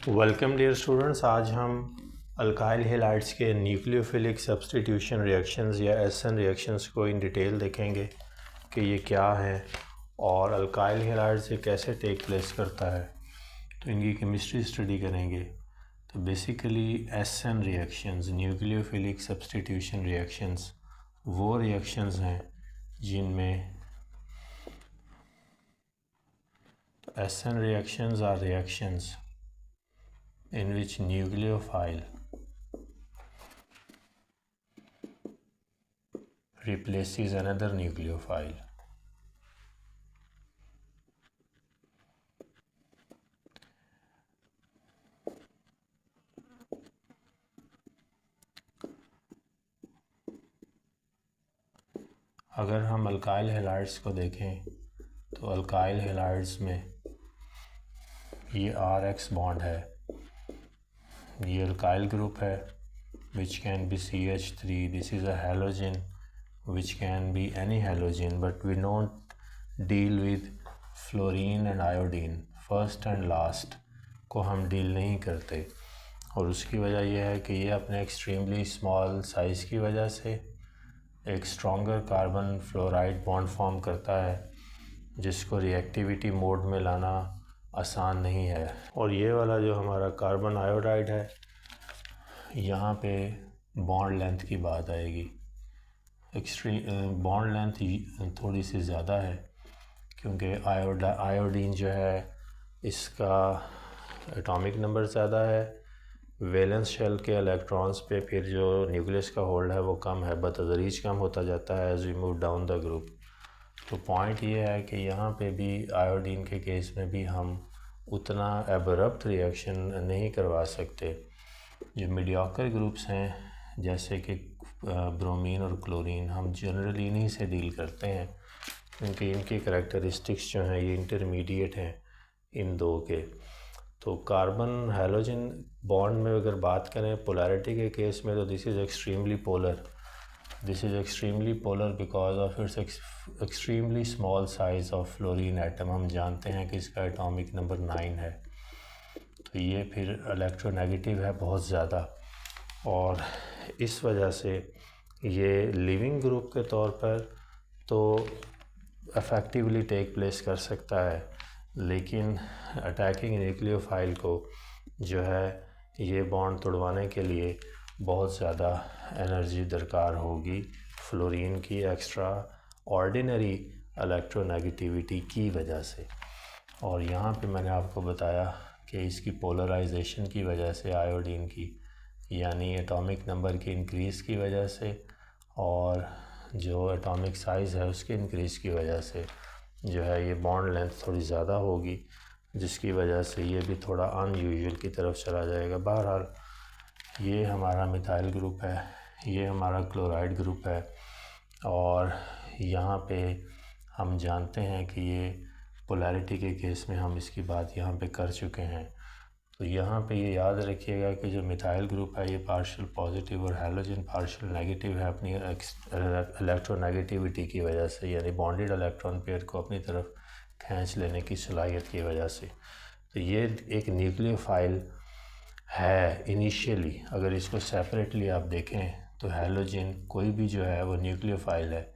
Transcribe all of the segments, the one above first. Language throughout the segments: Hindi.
Welcome dear students. आज हम अल्काइल हैलाइड्स के न्यूक्लियोफिलिक सब्स्टिट्यूशन रिएक्शंस या एसएन रिएक्शंस को इन डिटेल देखेंगे कि ये क्या है और अल्काइल हैलाइड्स ये कैसे टेक प्लेस करता है, तो इनकी केमिस्ट्री स्टडी करेंगे। तो basically SN reactions, nucleophilic substitution reactions, वो रिएक्शंस हैं जिनमें SN reactions are reactions in which nucleophile replaces another nucleophile. अगर हम अल्काइल हैलाइड्स को देखें तो अल्काइल हैलाइड्स में ये RX बॉन्ड है, ये अल्काइल ग्रुप है which can be CH3. This is a halogen which can be any halogen, but we don't deal with fluorine and iodine. First and last को हम डील नहीं करते और उसकी वजह यह है कि ये अपने एक्सट्रीमली स्मॉल साइज़ की वजह से एक stronger carbon fluoride bond form करता है जिसको रिएक्टिविटी मोड में लाना आसान नहीं है। और ये वाला जो हमारा कार्बन आयोडाइड है, यहाँ पे बॉन्ड लेंथ की बात आएगी। एक्सट्रीम बॉन्ड लेंथ थोड़ी सी ज़्यादा है क्योंकि आयोडीन जो है इसका एटॉमिक नंबर ज़्यादा है, वैलेंस शेल के इलेक्ट्रॉन्स पे फिर जो न्यूक्लियस का होल्ड है वो कम है, बतदरीज कम होता जाता है as we move down the group. तो पॉइंट ये है कि यहाँ पे भी आयोडीन के केस में भी हम उतना एब्रप्ट रिएक्शन नहीं करवा सकते। जो मीडियोकर ग्रुप्स हैं जैसे कि ब्रोमीन और क्लोरीन, हम जनरली इन्हीं से डील करते हैं क्योंकि इनके करैक्टरिस्टिक्स जो हैं ये इंटरमीडिएट हैं इन दो के। तो कार्बन हैलोजन बॉन्ड में अगर बात करें पोलैरिटी के केस में, तो this is extremely polar. This is extremely polar because of its extremely small size of fluorine atom. हम जानते हैं कि इसका एटॉमिक नंबर 9 है, तो ये फिर इलेक्ट्रोनेगेटिव है बहुत ज़्यादा और इस वजह से ये लिविंग ग्रुप के तौर पर तो अफेक्टिवली टेक प्लेस कर सकता है, लेकिन अटैकिंग न्यूक्लियोफाइल को जो है ये बॉन्ड तोड़वाने के लिए बहुत ज़्यादा एनर्जी दरकार होगी फ्लोरीन की एक्स्ट्रा ऑर्डिनरी इलेक्ट्रोनेगेटिविटी की वजह से। और यहाँ पे मैंने आपको बताया कि इसकी पोलराइजेशन की वजह से आयोडीन की, यानी एटॉमिक नंबर की इंक्रीज़ की वजह से और जो एटॉमिक साइज़ है उसके इंक्रीज़ की वजह से जो है ये बॉन्ड लेंथ थोड़ी ज़्यादा होगी, जिसकी वजह से ये भी थोड़ा अनयूजुअल की तरफ चला जाएगा। बहरहाल ये हमारा मिथाइल ग्रुप है, ये हमारा क्लोराइड ग्रुप है और यहाँ पे हम जानते हैं कि ये पोलैरिटी के केस में हम इसकी बात यहाँ पे कर चुके हैं। तो यहाँ पे ये याद रखिएगा कि जो मिथाइल ग्रुप है ये पार्शियल पॉजिटिव और हैलोजन पार्शियल नेगेटिव है अपनी इलेक्ट्रोनेगेटिविटी की वजह से, यानी बॉन्डेड इलेक्ट्रॉन पेयर को अपनी तरफ खींच लेने की सलाहियत की वजह से। तो ये एक न्यूक्लियोफाइल है इनिशियली। अगर इसको सेपरेटली आप देखें तो हैलोजन कोई भी जो है वो न्यूक्लियोफाइल है।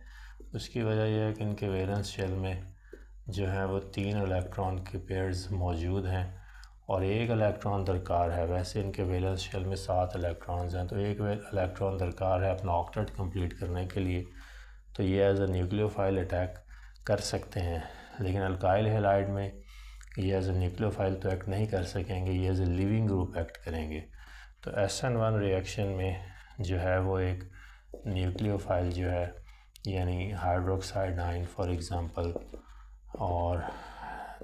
उसकी वजह यह है कि इनके वैलेंस शेल में जो है वो 3 इलेक्ट्रॉन के पेयर्स मौजूद हैं और एक इलेक्ट्रॉन दरकार है। वैसे इनके वैलेंस शेल में 7 इलेक्ट्रॉन्स हैं, तो एक इलेक्ट्रॉन दरकार है अपना ऑक्टेट कंप्लीट करने के लिए। तो ये एज अ न्यूक्लियोफाइल अटैक कर सकते हैं, लेकिन अल्काइल हैलाइड में ये एज ए न्यूक्लियोफाइल तो एक्ट नहीं कर सकेंगे, ये as a leaving group act करेंगे। तो SN1 रिएक्शन में जो है वो एक न्यूक्लियोफाइल जो है यानी हाइड्रोक्साइड आयन फॉर एग्ज़ाम्पल और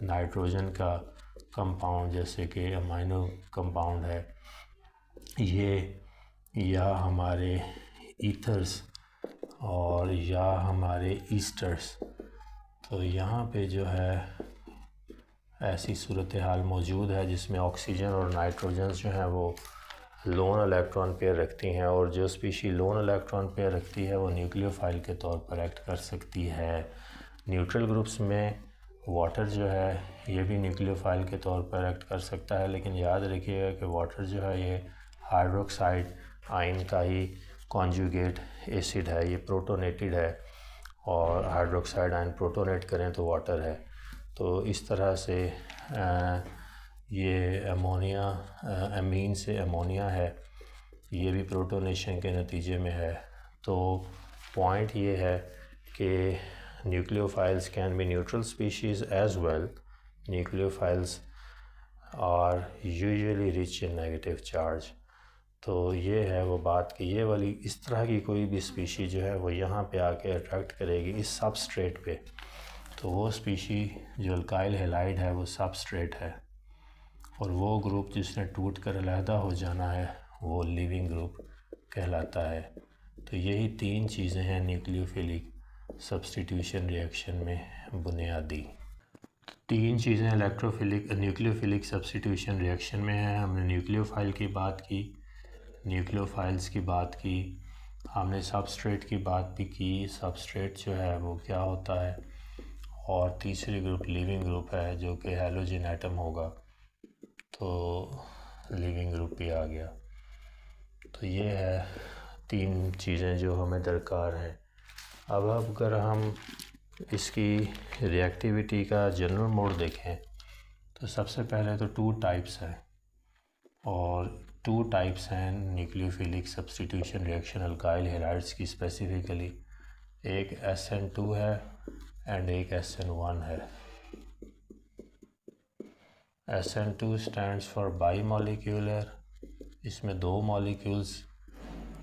नाइट्रोजन का कंपाउंड जैसे कि अमाइनो कंपाउंड है ये, या हमारे ईथर्स और या हमारे ईस्टर्स, तो यहाँ पे जो है ऐसी सूरत हाल मौजूद है जिसमें ऑक्सीजन और नाइट्रोजन जो हैं वो लोन इलेक्ट्रॉन पेयर रखती हैं और जो स्पीशी लोन इलेक्ट्रॉन पेयर रखती है वो न्यूक्लियोफाइल के तौर पर एक्ट कर सकती है। न्यूट्रल ग्रुप्स में वाटर जो है ये भी न्यूक्लियोफाइल के तौर पर एक्ट कर सकता है, लेकिन याद रखिएगा कि वाटर जो है ये हाइड्रोक्साइड आयन का ही कॉन्जुगेट एसिड है, ये प्रोटोनेटेड है, और हाइड्रोक्साइड आयन प्रोटोनेट करें तो वाटर है। तो इस तरह से ये अमोनिया, अमीन से अमोनिया है, ये भी प्रोटोनेशन के नतीजे में है। तो पॉइंट ये है कि nucleophiles can be neutral species as well. Nucleophiles are usually rich in negative charge. तो ये है वो बात कि ये वाली इस तरह की कोई भी स्पीशी जो है वो यहाँ पे आके अट्रैक्ट करेगी इस सबस्ट्रेट पे, तो वो स्पीशी जो अल्काइल हैलाइड है वो सबस्ट्रेट है, और वो ग्रुप जिसने टूट कर अलहदा हो जाना है वो लिविंग ग्रुप कहलाता है। तो यही 3 चीज़ें हैं न्यूक्लियोफिलिक सब्स्टिट्यूशन रिएक्शन में बुनियादी। 3 चीज़ें इलेक्ट्रोफिलिक न्यूक्लियोफिलिक सब्स्टिट्यूशन रिएक्शन में हैं। हमने न्यूक्लियोफाइल की बात की, न्यूक्लियोफाइल्स की बात की, हमने सबस्ट्रेट की बात भी की, सबस्ट्रेट जो है वो क्या होता है, और तीसरी ग्रुप लिविंग ग्रुप है जो कि हैलोजन एटम होगा, तो लिविंग ग्रुप भी आ गया। तो ये है 3 चीज़ें जो हमें दरकार हैं। अब अगर हम इसकी रिएक्टिविटी का जनरल मोड देखें तो सबसे पहले तो 2 टाइप्स हैं, और 2 टाइप्स हैं nucleophilic substitution reaction alkyl halides की स्पेसिफिकली। एक SN2 है एंड एक SN1 है। SN2 स्टैंड्स फॉर बाईमॉलिक्यूलर, इसमें 2 मॉलिक्यूल्स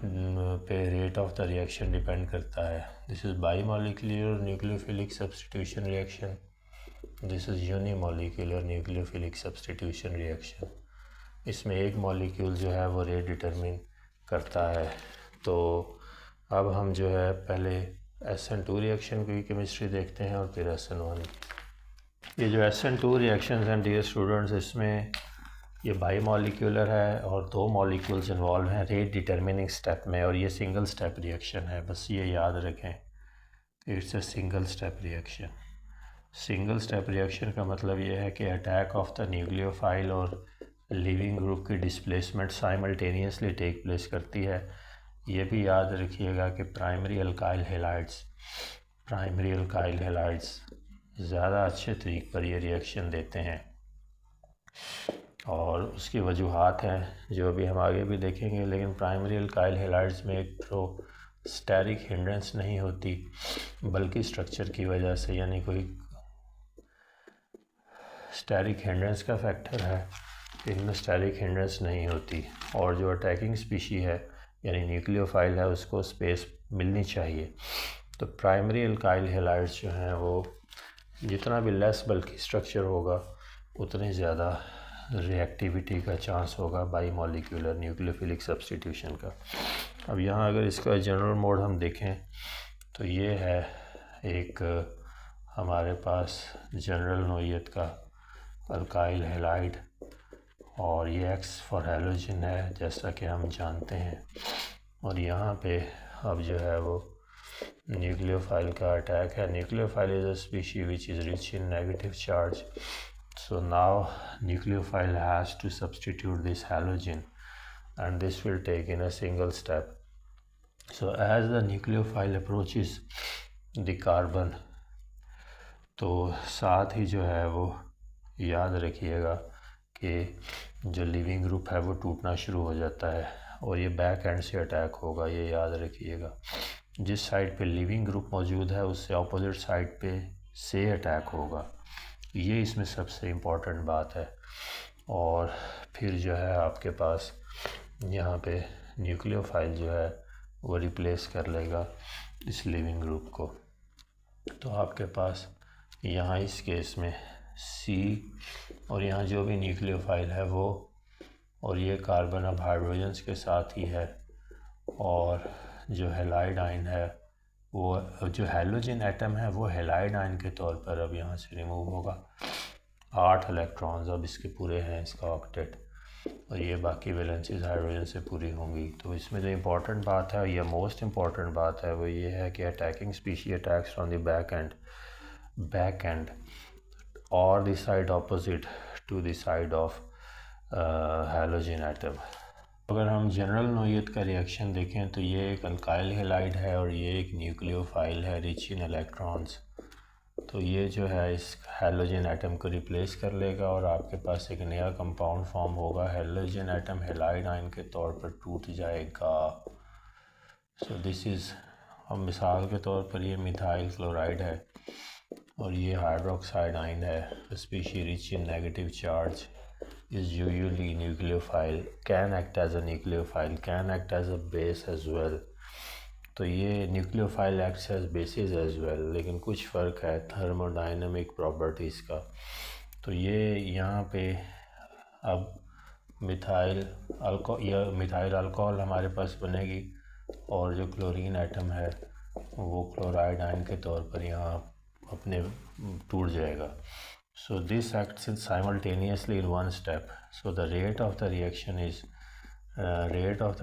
पे rate of the reaction depend करता है। This is bimolecular nucleophilic substitution reaction, this is unimolecular nucleophilic substitution reaction. इसमें एक मॉलिक्यूल जो है वो रेट डिटरमिन करता है। तो अब हम जो है पहले SN2 रिएक्शन की केमिस्ट्री देखते हैं और फिर SN1। ये जो SN2 रिएक्शंस हैं डियर स्टूडेंट्स, इसमें ये बाईमॉलिक्यूलर है और 2 मॉलिक्यूल्स इन्वॉल्व हैं रेट डिटरमिनिंग स्टेप में, और ये सिंगल स्टेप रिएक्शन है, बस ये याद रखें, it's a single step reaction. Single step reaction का मतलब ये है कि अटैक ऑफ द न्यूक्लियोफाइल और लिविंग ग्रुप की डिस्प्लेसमेंट साइमल्टेनियसली टेक प्लेस करती है। ये भी याद रखिएगा कि प्राइमरी अल्काइल हैलाइड्स ज़्यादा अच्छे तरीके पर ये रिएक्शन देते हैं, और उसकी वजूहात हैं जो अभी हम आगे भी देखेंगे। लेकिन प्राइमरी अल्काइल हैलाइड्स में एक स्टेरिक हिंड्रेंस नहीं होती, बल्कि स्ट्रक्चर की वजह से, यानी कोई स्टेरिक हिंड्रेंस का फैक्टर है, इनमें स्टेरिक हिंड्रेंस नहीं होती, और जो अटैकिंग स्पीशी है यानी न्यूक्लियोफाइल है उसको स्पेस मिलनी चाहिए। तो प्राइमरी अल्काइल हैलाइड्स जो हैं वो जितना भी लेस बल्कि स्ट्रक्चर होगा उतनी ज़्यादा रिएक्टिविटी का चांस होगा बाईमॉलिक्यूलर न्यूक्लियोफिलिक सब्स्टिट्यूशन का। अब यहाँ अगर इसका जनरल मोड हम देखें तो ये है एक हमारे पास जनरल नोयत का अल्काइल हैलाइड, और ये X फॉर हैलोजन है जैसा कि हम जानते हैं, और यहाँ पे अब जो है वो न्यूक्लियोफाइल का अटैक है। Nucleophile is a species which is rich in negative charge, so now nucleophile has to substitute this halogen, and this will take in a single step. So as the nucleophile approaches the carbon, तो साथ ही जो है वो याद रखिएगा कि जो लिविंग ग्रुप है वो टूटना शुरू हो जाता है, और ये बैक एंड से अटैक होगा, ये याद रखिएगा। जिस साइड पे लिविंग ग्रुप मौजूद है उससे अपोजिट साइड पे से अटैक होगा, ये इसमें सबसे इम्पॉर्टेंट बात है। और फिर जो है आपके पास यहाँ पे न्यूक्लियोफाइल जो है वो रिप्लेस कर लेगा इस लिविंग ग्रुप को। तो आपके पास यहाँ इस केस में C, और यहाँ जो भी न्यूक्लियोफाइल है वो, और ये कार्बन अब हाइड्रोजन्स के साथ ही है, और जो हैलाइड आयन है वो, जो हैलोजन एटम है वो हैलाइड आयन के तौर पर अब यहाँ से रिमूव होगा। 8 इलेक्ट्रॉन्स अब इसके पूरे हैं, इसका ऑक्टेट, और ये बाकी वैलेंसीज हाइड्रोजन से पूरी होंगी। तो इसमें जो इम्पोर्टेंट बात है, ये मोस्ट इम्पॉर्टेंट बात है, वो ये है कि attacking species attacks from the back and. or the side opposite to the side of halogen atom. अगर हम जनरल नोयत का रिएक्शन देखें तो ये एक अल्काइल हैलाइड है और ये एक न्यूक्लियोफाइल है रिच इन इलेक्ट्रॉन्स। तो ये जो है इस हैलोजन एटम को रिप्लेस कर लेगा और आपके पास एक नया कंपाउंड फॉर्म होगा। हैलोजन एटम हैलाइड आयन के तौर पर टूट जाएगा। सो दिस इज़, अब मिसाल के तौर पर ये मिथाइल क्लोराइड है और ये हाइड्रोक्साइड आयन है। Species rich in negative charge is usually nucleophile, can act as a nucleophile, can act as a base as well. तो ये nucleophile acts as bases as well, लेकिन कुछ फ़र्क है थर्मोडाइनमिक प्रॉपर्टीज़ का। तो ये यहाँ पे अब मिथाइल अल्कोहल हमारे पास बनेगी और जो क्लोरीन एटम है वो क्लोराइड आयन के तौर पर यहाँ अपने टूट जाएगा। So this acts simultaneously in one step. So the rate of the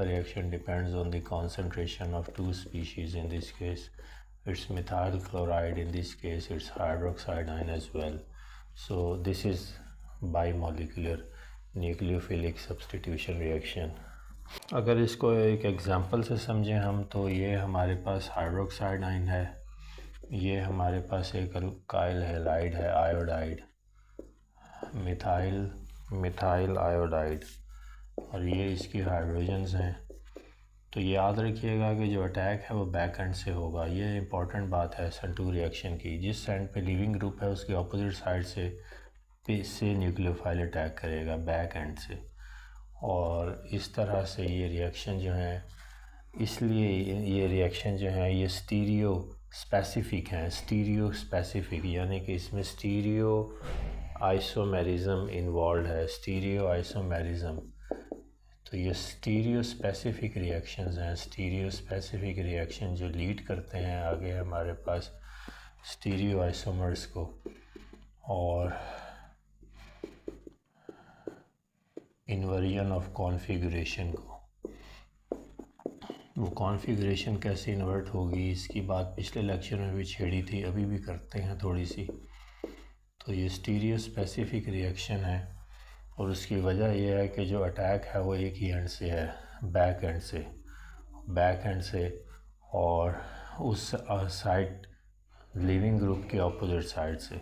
reaction depends on the concentration of two species. In this case, it's methyl chloride. In this case, it's hydroxide ion as well. So this is bimolecular nucleophilic substitution reaction. अगर इसको एक एग्जांपल से समझें हम तो ये हमारे पास हाइड्रोक्साइड आयन है, ये हमारे पास एक अल्काइल हैलाइड है आयोडाइड, मिथाइल आयोडाइड, और ये इसकी हाइड्रोजन्स हैं। तो याद रखिएगा कि जो अटैक है वो बैक एंड से होगा। ये इंपॉर्टेंट बात है SN2 रिएक्शन की। जिस एंड पे लिविंग ग्रुप है उसकी अपोजिट साइड से न्यूक्लियोफाइल अटैक करेगा बैक एंड से, और इस तरह से ये रिएक्शन जो है, इसलिए ये रिएक्शन जो है ये स्टीरियो स्पेसिफिक हैं। स्टीरियो स्पेसिफिक यानी कि इसमें स्टीरियो आइसोमेरिज्म इन्वॉल्व है, स्टीरियो आइसोमेरिज्म। तो ये स्टीरियो स्पेसिफिक रिएक्शंस हैं। स्टीरियो स्पेसिफिक रिएक्शन जो लीड करते हैं आगे हमारे पास स्टीरियो आइसोमर्स को, और इन्वर्जन ऑफ कॉन्फ़िगरेशन को। वो कॉन्फ़िगरेशन कैसे इन्वर्ट होगी इसकी बात पिछले लेक्चर में भी छेड़ी थी, अभी भी करते हैं थोड़ी सी। तो ये स्टीरियो स्पेसिफिक रिएक्शन है और उसकी वजह यह है कि जो अटैक है वो एक ही एंड से है, बैक एंड से और उस साइड लिविंग ग्रुप के अपोजिट साइड से।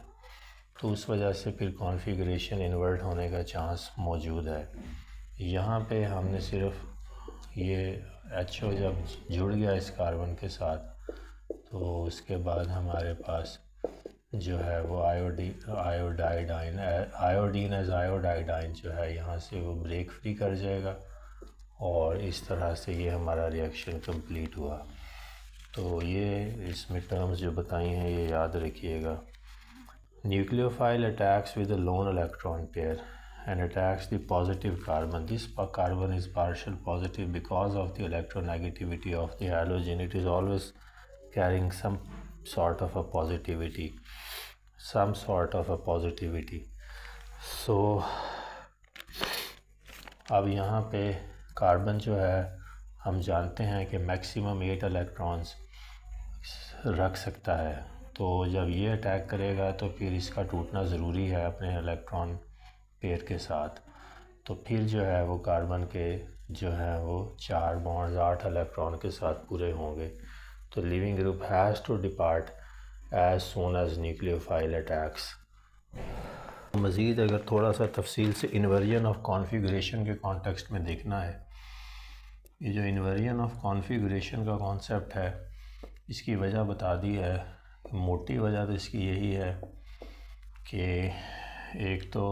तो उस वजह से फिर कॉन्फ़िगरेशन इन्वर्ट होने का चांस मौजूद है। यहाँ पे हमने सिर्फ ये HO जब जुड़ गया इस कार्बन के साथ तो उसके बाद हमारे पास जो है वो iodide ion, iodine as iodide ion जो है यहाँ से वो ब्रेक फ्री कर जाएगा और इस तरह से ये हमारा रिएक्शन कंप्लीट हुआ। तो ये इसमें टर्म्स जो बताई हैं ये याद रखिएगा। Nucleophile attacks with a loan electron pair and attacks the positive carbon. This carbon is partial positive because of the electronegativity of the halogen. It is always carrying some sort of a positivity. So अब यहाँ पे कार्बन जो है हम जानते हैं कि मैक्सिमम 8 इलेक्ट्रॉन्स रख सकता है। तो जब ये अटैक करेगा तो फिर इसका टूटना ज़रूरी है अपने इलेक्ट्रॉन पेयर के साथ। तो फिर जो है वो कार्बन के जो है वो 4 बॉन्ड्स 8 इलेक्ट्रॉन के साथ पूरे होंगे। तो leaving group has to depart as soon as nucleophile attacks. मज़ीद अगर थोड़ा सा तफसील से इन्वर्जन ऑफ कॉन्फ़िगरेशन के कॉन्टेक्स्ट में देखना है, ये जो इन्वर्जन ऑफ कॉन्फ़िगरेशन का कॉन्सेप्ट है इसकी वजह बता दी है। मोटी वजह तो इसकी यही है कि एक तो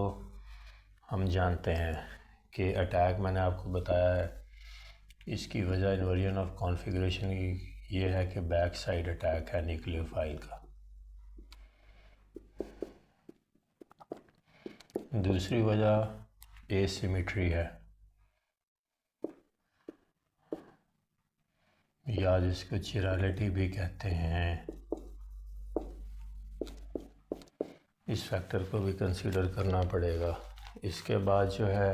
हम जानते हैं कि अटैक मैंने आपको बताया है, इसकी वजह इन्वर्जन ऑफ कॉन्फ़िगरेशन की ये है कि बैक साइड अटैक है न्यूक्लियोफाइल का। दूसरी वजह एसिमेट्री है, या जिसको चिरालिटी भी कहते हैं। इस फैक्टर को भी कंसीडर करना पड़ेगा। इसके बाद जो है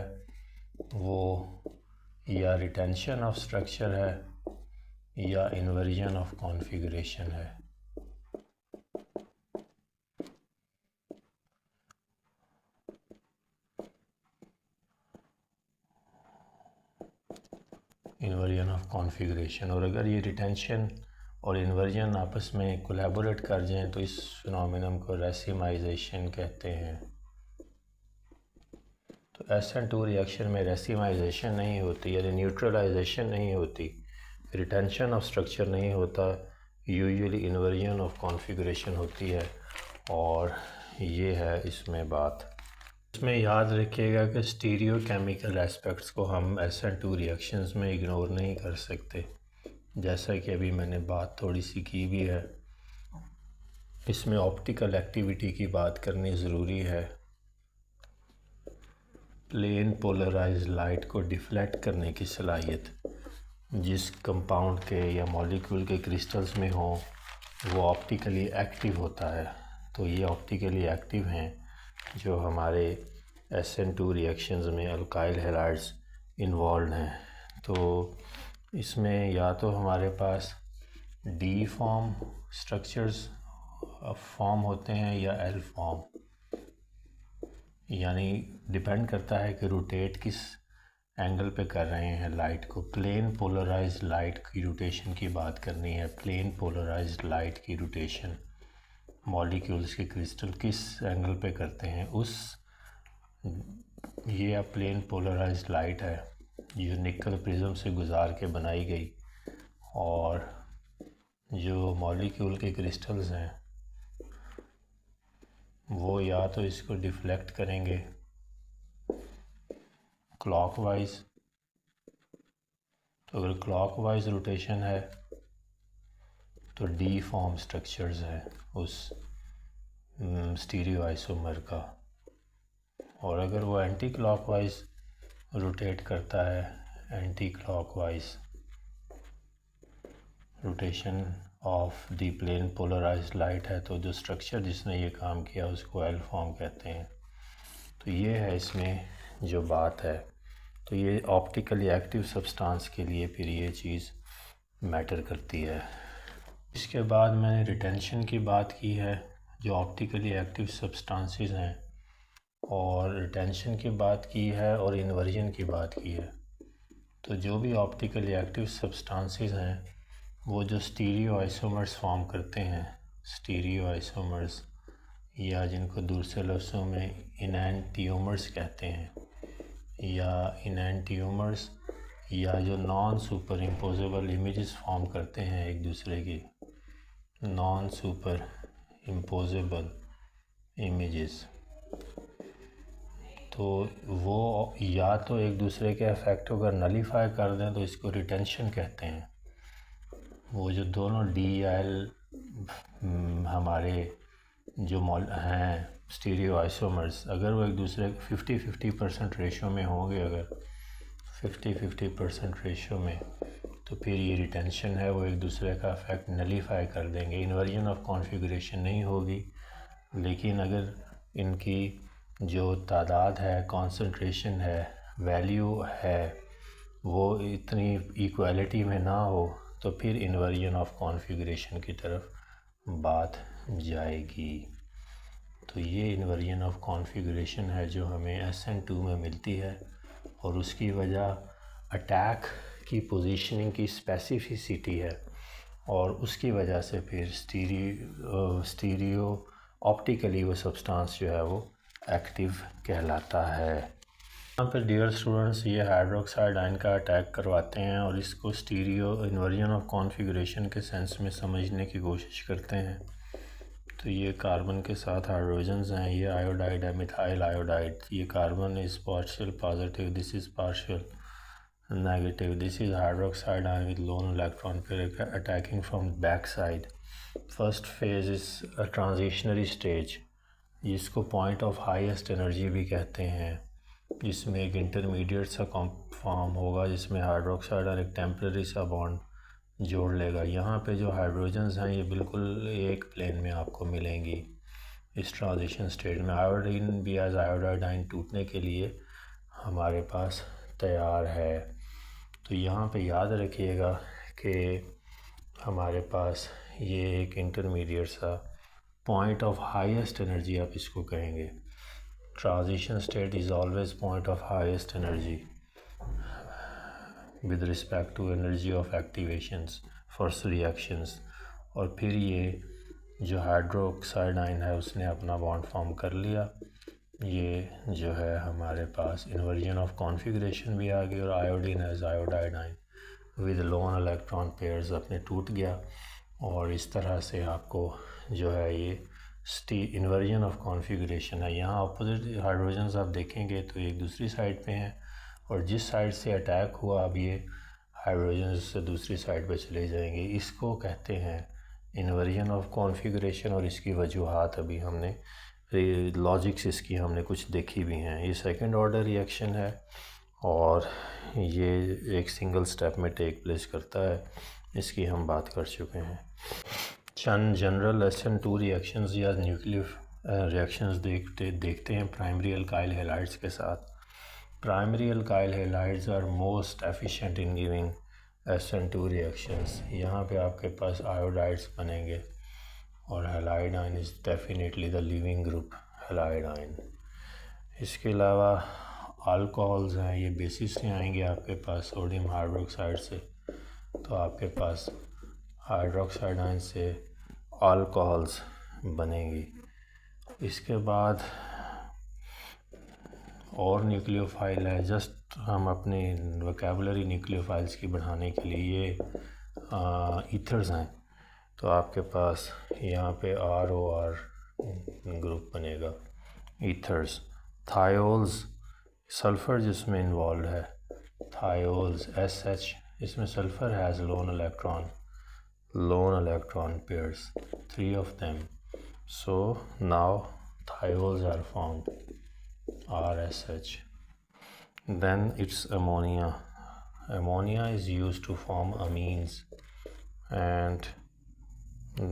वो या रिटेंशन ऑफ स्ट्रक्चर है या इन्वर्जन ऑफ कॉन्फ़िगरेशन है। Inversion of configuration. और अगर ये रिटेंशन और इन्वर्जन आपस में कोलैबोरेट कर जाएं तो इस फिनोमेनन को रेसिमाइजेशन कहते हैं। तो SN2 रिएक्शन में रेसिमाइजेशन नहीं होती, यानी न्यूट्रलाइजेशन नहीं होती, रिटेंशन ऑफ स्ट्रक्चर नहीं होता, यूजुअली इन्वर्जन ऑफ कॉन्फ़िगरेशन होती है। और ये है इसमें बात। इसमें याद रखिएगा कि स्टीरियो केमिकल एस्पेक्ट्स को हम SN2 रिएक्शंस में इग्नोर नहीं कर सकते, जैसा कि अभी मैंने बात थोड़ी सी की भी है। इसमें ऑप्टिकल एक्टिविटी की बात करनी ज़रूरी है। प्लेन पोलराइज्ड लाइट को डिफ्लेक्ट करने की सलाहियत जिस कंपाउंड के या मॉलिक्यूल के क्रिस्टल्स में हो वो ऑप्टिकली एक्टिव होता है। तो ये ऑप्टिकली एक्टिव हैं जो हमारे SN2 रिएक्शंस में अल्काइल हैलाइड्स इन्वॉल्व हैं। तो इसमें या तो हमारे पास D फॉर्म स्ट्रक्चर्स फॉर्म होते हैं या L फॉर्म, यानी डिपेंड करता है कि रोटेट किस एंगल पे कर रहे हैं लाइट को। प्लेन पोलराइज्ड लाइट की रोटेशन की बात करनी है। प्लेन पोलराइज्ड लाइट की रोटेशन मॉलिक्यूल्स के क्रिस्टल किस एंगल पे करते हैं उस, ये अब प्लेन पोलराइज्ड लाइट है जो निकल प्रिज्म से गुजार के बनाई गई। और जो मॉलिक्यूल के क्रिस्टल्स हैं वो या तो इसको डिफ्लेक्ट करेंगे क्लॉकवाइज, तो अगर क्लॉकवाइज रोटेशन है तो D फॉर्म स्ट्रक्चर्स है उस स्टीरियो आइसोमर का। और अगर वो एंटी क्लॉकवाइज रोटेट करता है, anticlockwise rotation of the plane polarised light है, तो जो स्ट्रक्चर जिसने ये काम किया उसको L फॉर्म कहते हैं। तो ये है इसमें जो बात है। तो ये ऑप्टिकली एक्टिव सब्सटेंस के लिए फिर ये चीज़ मैटर करती है। इसके बाद मैंने रिटेंशन की बात की है जो ऑप्टिकली एक्टिव सब्सटेंसेस हैं, और रिटेंशन की बात की है और इन्वर्जन की बात की है। तो जो भी ऑप्टिकली एक्टिव सब्सटेंसेस हैं वो जो स्टीरियो आइसोमर्स फॉर्म करते हैं, स्टीरियो आइसोमर्स या जिनको दूसरे लफ्ज़ों में इनैंटियोमर्स कहते हैं, या इनैंटियोमर्स या जो non super imposable images form करते हैं एक दूसरे की, नॉन सुपर इम्पोजेबल इमेजेस, तो वो या तो एक दूसरे के इफेक्ट को अगर नलीफाई कर दें तो इसको रिटेंशन कहते हैं। वो जो दोनों D या L हमारे जो हैं स्टीरियो आइसोमर्स, अगर वो एक दूसरे 50-50% रेशो में होंगे, अगर 50-50% रेशो में, तो फिर ये रिटेंशन है, वो एक दूसरे का इफेक्ट नलीफाई कर देंगे। इन्वर्जन ऑफ कॉन्फ़िगरेशन नहीं होगी, लेकिन अगर इनकी जो तादाद है, कॉन्सेंट्रेशन है, वैल्यू है, वो इतनी इक्वालिटी में ना हो तो फिर इन्वर्जन ऑफ कॉन्फ़िगरेशन की तरफ बात जाएगी। तो ये इन्वर्जन ऑफ कॉन्फ़िगरेशन है जो हमें SN2 में मिलती है, और उसकी वजह अटैक की पोजीशनिंग की स्पेसिफिसिटी है, और उसकी वजह से फिर स्टीरियो ऑप्टिकली वो सब्सटेंस जो है वो एक्टिव कहलाता है। यहाँ पर डियर स्टूडेंट्स ये हाइड्रोक्साइड आयन का अटैक करवाते हैं और इसको स्टीरियो इन्वर्जन ऑफ कॉन्फ़िगरेशन के सेंस में समझने की कोशिश करते हैं। तो ये कार्बन के साथ हाइड्रोजन्स हैं, ये आयोडाइड है, मिथाइल आयोडाइड। ये carbon is partial positive, this is partial negative, this is hydroxide ion with lone electron, फिर attacking from back side. First phase is a transitionary stage, जिसको पॉइंट ऑफ हाईएस्ट एनर्जी भी कहते हैं, जिसमें एक इंटरमीडिएट सा फॉर्म होगा जिसमें हाइड्रोक्साइड और एक टेम्परेरी सा बॉन्ड जोड़ लेगा। यहाँ पे जो हाइड्रोजन्स हैं ये बिल्कुल एक प्लेन में आपको मिलेंगी इस ट्रांजिशन स्टेज में। आयोडीन भी एज आयोडाइड आयन टूटने के लिए हमारे पास तैयार है। तो यहाँ पे याद रखिएगा कि हमारे पास ये एक इंटरमीडिएट सा पॉइंट ऑफ हाईएस्ट एनर्जी आप इसको कहेंगे। Transition state is always point of highest energy. With respect to energy of activations for reactions. और फिर ये जो हाइड्रोक्साइड आयन है उसने अपना बॉन्ड फॉर्म कर लिया। ये जो है हमारे पास इन्वर्जन ऑफ कॉन्फ़िगरेशन भी आ गई और iodine as iodide ion with lone electron pairs अपने टूट गया। और इस तरह से आपको जो है ये इन्वर्जन ऑफ कॉन्फ़िगरेशन है। यहाँ अपोजिट हाइड्रोजन्स आप देखेंगे तो एक दूसरी साइड पे हैं और जिस साइड से अटैक हुआ अब ये हाइड्रोजन्स से दूसरी साइड पे चले जाएंगे। इसको कहते हैं इन्वर्जन ऑफ कॉन्फ़िगरेशन और इसकी वजूहात अभी हमने लॉजिक्स इसकी हमने कुछ देखी भी हैं। ये सेकंड ऑर्डर रिएक्शन है और ये एक सिंगल स्टेप में टेक प्लेस करता है, इसकी हम बात कर चुके हैं। चंद जनरल SN2 रिएक्शंस या न्यूक्लियर रिएक्शंस देखते हैं प्राइमरी अल्काइल हैलाइड्स के साथ। Primary alkyl halides are most efficient in giving SN2 reactions. यहाँ पे आपके पास आयोडाइड्स बनेंगे और halide ion is definitely the leaving group halide ion. इसके अलावा अल्कोहल्स हैं, ये बेसिस से आएंगे आपके पास सोडियम हाइड्रोक्साइड से, तो आपके पास हाइड्रोक्साइड आयन से अल्कोहल्स बनेंगी। इसके बाद और न्यूक्लियोफाइल है, जस्ट हम अपने वोकैबुलरी न्यूक्लियोफाइल्स की बढ़ाने के लिए ये ईथर्स हैं, तो आपके पास यहाँ पे ROR ग्रुप बनेगा ईथर्स। थायोल्स सल्फ़र जिसमें इन्वॉल्व है, थायोल्स SH इसमें sulphur has loan electron pairs 3 of them, so now thiols are formed RSH. Then it's ammonia. Ammonia is used to form amines and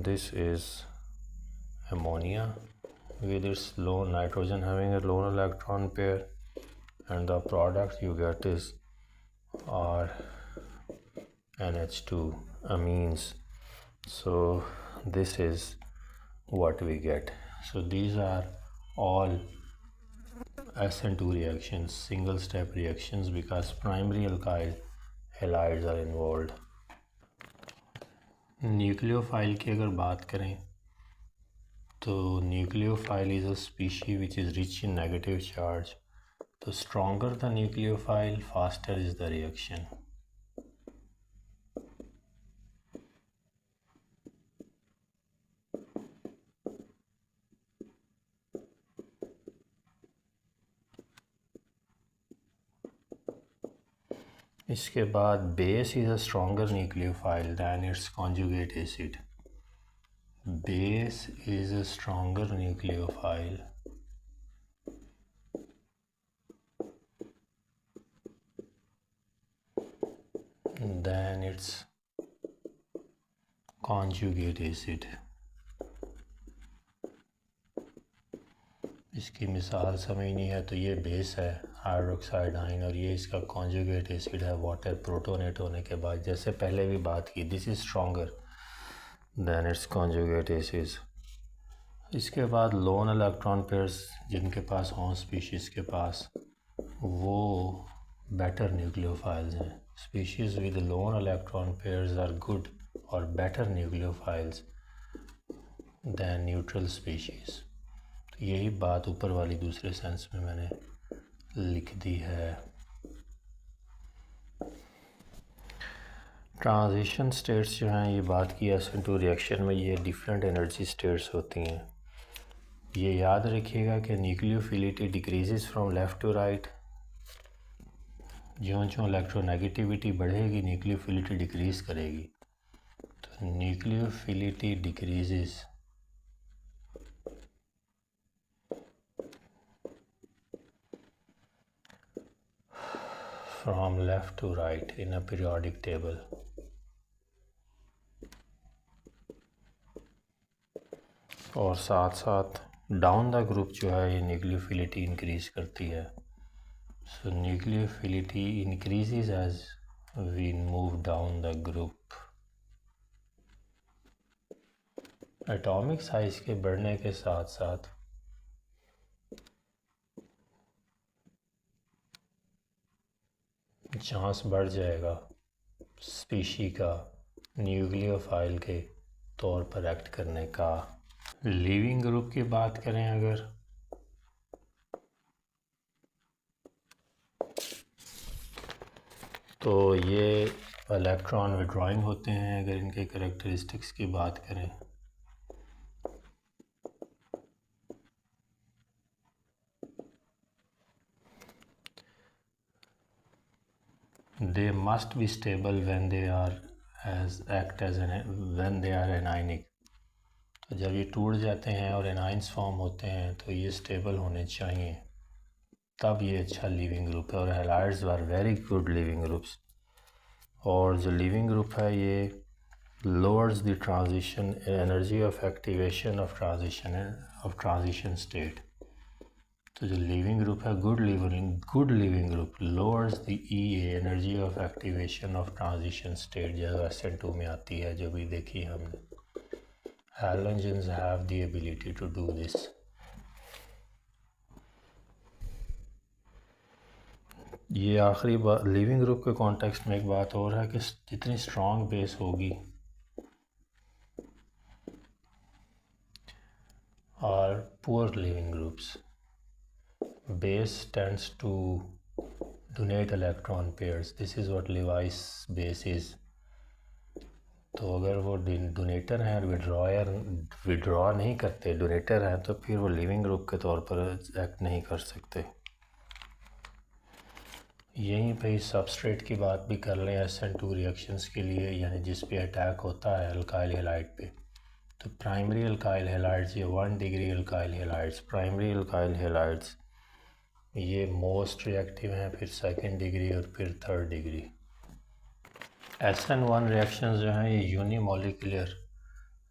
this is ammonia with its lone nitrogen having a lone electron pair, and the product you get is NH2 amines. So this is what we get. So these are all SN2 reactions, single step reactions, because primary alkyl halides are involved. Nucleophile की अगर बात करें तो nucleophile is a species which is rich in negative charge. तो stronger the nucleophile faster is the reaction. इसके बाद base is a stronger nucleophile than its conjugate acid. Base is a stronger nucleophile than its conjugate acid। इसकी मिसाल समझनी है तो ये बेस है हाइड्रोक्साइड आयन और ये इसका कॉन्जुगेट एसिड है वाटर प्रोटोनेट होने के बाद, जैसे पहले भी बात की, this is stronger than its conjugate acid. इसके बाद लोन इलेक्ट्रॉन पेयर्स जिनके पास हों स्पीशीज़ के पास, वो बेटर न्यूक्लियोफाइल्स हैं। Species with lone electron pairs are good or better nucleophiles than neutral species। तो यही बात ऊपर वाली दूसरे सेंस में मैंने लिख दी है। ट्रांजिशन स्टेट्स जो हैं, ये बात की SN2 रिएक्शन में ये डिफरेंट एनर्जी स्टेट्स होती हैं। ये याद रखिएगा कि nucleophilicity decreases from left to right. ज्यों इलेक्ट्रोनेगेटिविटी बढ़ेगी न्यूक्लियोफिलिटी डिक्रीज़ करेगी। तो nucleophilicity decreases from left to right in a periodic table. और साथ साथ डाउन द ग्रुप जो है ये न्यूक्लियोफिलिटी इंक्रीज़ करती है। So nucleophility increases as we move down the group। Atomic size के बढ़ने के साथ साथ चांस बढ़ जाएगा स्पीशी का न्यूक्लियोफाइल के तौर पर एक्ट करने का। लिविंग ग्रुप की बात करें अगर, तो ये इलेक्ट्रॉन विड्रॉइंग होते हैं। अगर इनके करेक्टरिस्टिक्स की बात करें, they must be stable when they are when they are anionic। तो जब ये टूट जाते हैं और एनाइंस फॉर्म होते हैं तो ये स्टेबल होने चाहिए, तब ये अच्छा लिविंग ग्रुप है। और halides are very good leaving groups. और जो लिविंग ग्रुप है ये lowers the transition energy of activation of transition state. तो जो लिविंग ग्रुप है good leaving group lowers the energy of activation of transition state, जो SN2 में आती है, जो भी देखी हमने। Halogens have the ability to do this। ये आखिरी बात लिविंग ग्रुप के कॉन्टेक्स्ट में एक बात और है कि जितनी स्ट्रॉन्ग बेस होगी और poor leaving groups base tends to donate electron pairs। this is what Lewis base is। तो अगर वो डोनेटर हैं और विड्रॉ नहीं करते, डोनेटर हैं, तो फिर वो लिविंग ग्रुप के तौर पर एक्ट नहीं कर सकते। यहीं पे सबस्ट्रेट की बात भी कर लें SN2 रिएक्शंस के लिए, यानी जिस पे अटैक होता है अल्काइल हैलाइड पे। तो प्राइमरी अल्काइल हैलाइड्स, ये 1 degree alkyl halides, primary alkyl halides ये मोस्ट रिएक्टिव हैं, फिर 2nd डिग्री और फिर 3rd डिग्री। SN1 रिएक्शंस जो हैं ये यूनिमोलिकुलर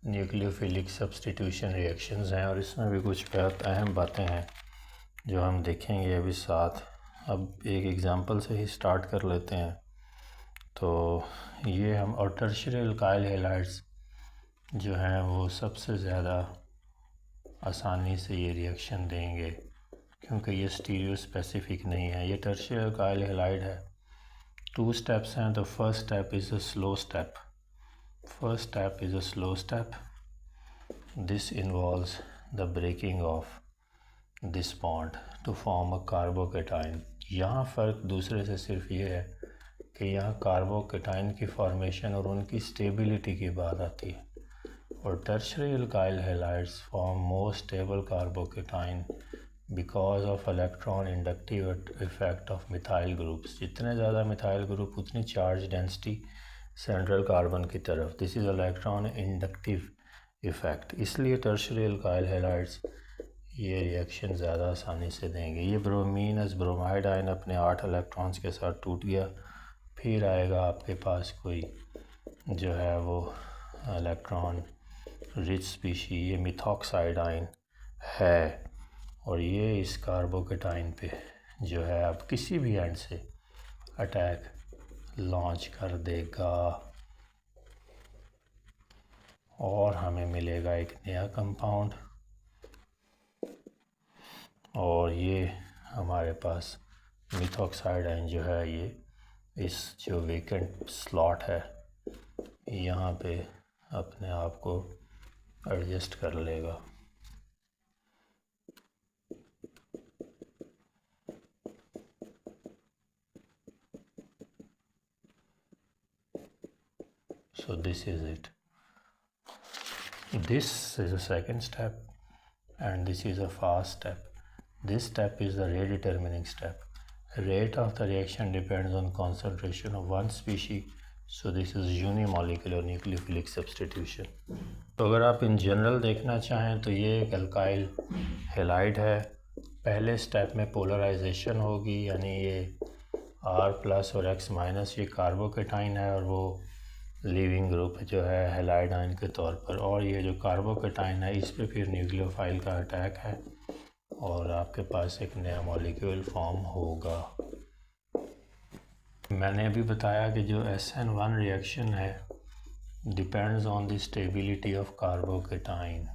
न्यूक्लियोफिलिक सब्स्टिट्यूशन रिएक्शंस हैं, और इसमें भी कुछ बहुत अहम बातें हैं जो हम देखेंगे अभी साथ। अब एक एग्ज़ाम्पल से ही स्टार्ट कर लेते हैं। तो ये हम और टर्शियरी अल्काइल हैलाइड्स जो हैं वो सबसे ज़्यादा आसानी से ये रिएक्शन देंगे, क्योंकि ये स्टीरियो स्पेसिफिक नहीं है। ये टर्शियरी अल्काइल हैलाइड है। 2 स्टेप्स हैं। तो first step is a slow step. This involves the breaking of this bond to form a carbocation. यहाँ फ़र्क दूसरे से सिर्फ ये है कि यहाँ कार्बोकेटाइन की फॉर्मेशन और उनकी स्टेबिलिटी की बात आती है, और tertiary alkyl halides form more stable carbocation because of electron inductive effect of methyl groups. जितने ज़्यादा मिथाइल ग्रुप उतनी चार्ज डेंसिटी सेंट्रल कार्बन की तरफ। This is electron inductive effect. इसलिए टर्शियरी अल्काइल हैलाइड्स ये रिएक्शन ज़्यादा आसानी से देंगे। ये ब्रोमीन एस ब्रोमाइड आयन अपने 8 इलेक्ट्रॉन्स के साथ टूट गया, फिर आएगा आपके पास कोई जो है वो इलेक्ट्रॉन रिच स्पीशी, ये मिथॉक्साइड आयन है, और ये इस कार्बोकेटाइन पे जो है अब किसी भी एंड से अटैक लॉन्च कर देगा, और हमें मिलेगा एक नया कंपाउंड। और ये हमारे पास मिथॉक्साइड आयन जो है ये इस जो वेकेंट स्लॉट है यहाँ पे अपने आप को एडजस्ट कर लेगा। So this is it. This is a second step and this is a fast step. This step is the rate determining step. Rate of the reaction depends on concentration of one species. So this is unimolecular nucleophilic substitution. तो अगर आप इन जनरल देखना चाहें तो ये एक अल्काइल हैलाइड है। पहले स्टेप में पोलराइजेशन होगी, यानी ये R+ और X- ये कार्बोकेटाइन है और वो लिविंग ग्रुप जो है हैलाइड आयन के तौर पर, और ये जो कार्बोकेटाइन है इस पे फिर न्यूक्लियोफाइल का अटैक है और आपके पास एक नया मॉलिक्यूल फॉर्म होगा। मैंने अभी बताया कि जो SN1 रिएक्शन है depends on the stability of carbocation.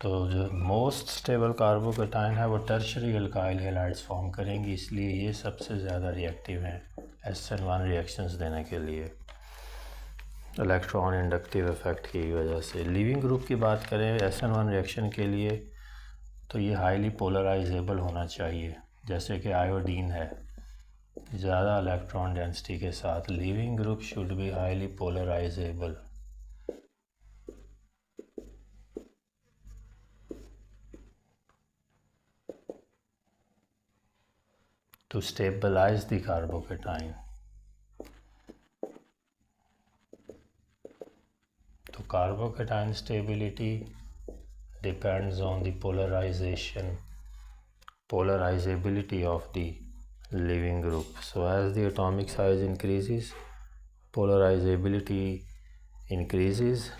तो जो मोस्ट स्टेबल कार्बोकेटाइन है वो टर्शरी अल्काइल हैलाइड्स फॉर्म करेंगी, इसलिए ये सबसे ज़्यादा रिएक्टिव हैं SN1 रिएक्शंस देने के लिए इलेक्ट्रॉन इंडक्टिव इफ़ेक्ट की वजह से। लीविंग ग्रुप की बात करें SN1 रिएक्शन के लिए तो ये हाईली पोलराइजेबल होना चाहिए, जैसे कि आयोडीन है ज़्यादा इलेक्ट्रॉन डेंसिटी के साथ। Leaving group should be highly polarisable. To stabilize the carbocation. So carbocation stability depends on the polarizability of the leaving group. So as the atomic size increases, polarizability increases,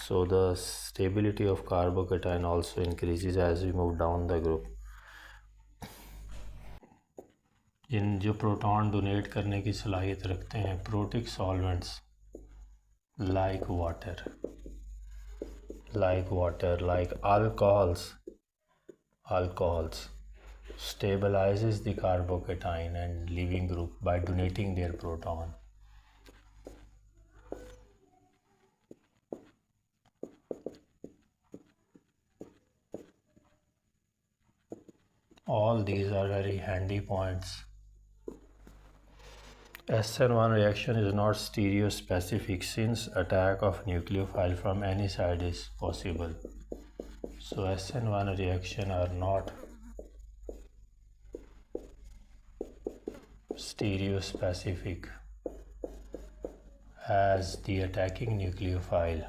so the stability of carbocation also increases as we move down the group. जिन जो प्रोटॉन डोनेट करने की सलाहियत रखते हैं, protic solvents like water, like alcohols stabilizes the carbocation and leaving group by donating their proton. All these are very handy points. SN1 reaction is not stereospecific since attack of nucleophile from any side is possible. So SN1 reaction are not stereospecific as the attacking nucleophile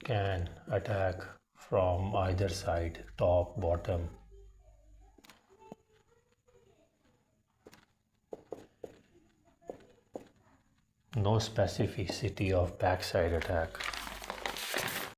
can attack from either side, top, bottom. No specificity of backside attack.